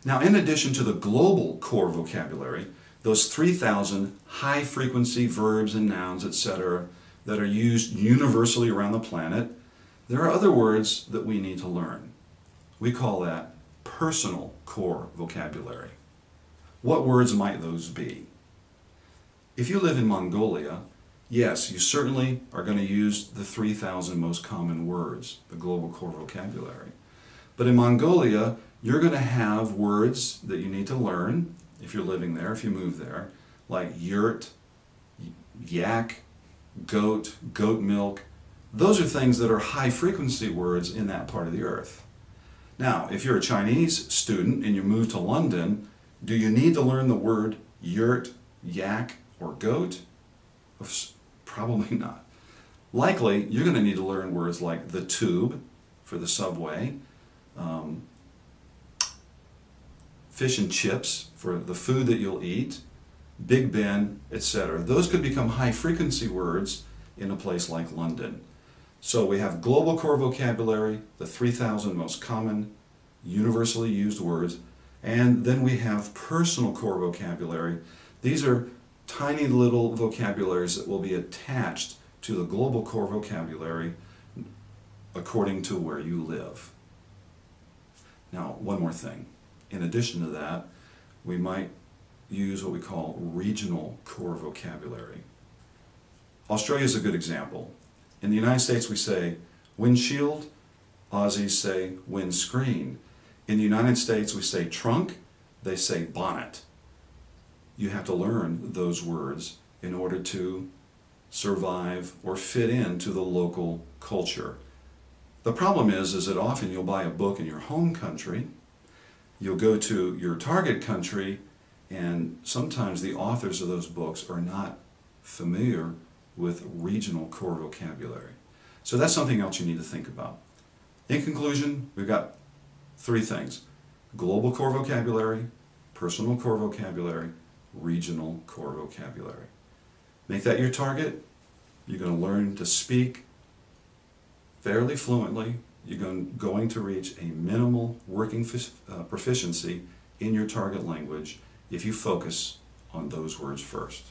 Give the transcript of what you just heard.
Now, in addition to the global core vocabulary, those 3,000 high-frequency verbs and nouns, etc., that are used universally around the planet, there are other words that we need to learn. We call that personal core vocabulary. What words might those be? If you live in Mongolia, yes, you certainly are going to use the 3,000 most common words, the global core vocabulary. But in Mongolia, you're going to have words that you need to learn if you're living there, if you move there, like yurt, yak, goat, goat milk. Those are things that are high-frequency words in that part of the earth. Now, if you're a Chinese student and you move to London, do you need to learn the word yurt, yak, or goat? Probably not. Likely, you're going to need to learn words like the tube for the subway, fish and chips for the food that you'll eat, Big Ben, etc. Those could become high-frequency words in a place like London. So we have global core vocabulary, the 3,000 most common, universally used words, and then we have personal core vocabulary. These are tiny little vocabularies that will be attached to the global core vocabulary according to where you live. Now, one more thing. In addition to that, we might use what we call regional core vocabulary. Australia is a good example. In the United States, we say windshield. Aussies say windscreen. In the United States, we say trunk. They say bonnet. You have to learn those words in order to survive or fit into the local culture. The problem is that often you'll buy a book in your home country, you'll go to your target country, and sometimes the authors of those books are not familiar with regional core vocabulary. So that's something else you need to think about. In conclusion, we've got three things: global core vocabulary, personal core vocabulary, regional core vocabulary. Make that your target. You're going to learn to speak fairly fluently. You're going to reach a minimal working proficiency in your target language if you focus on those words first.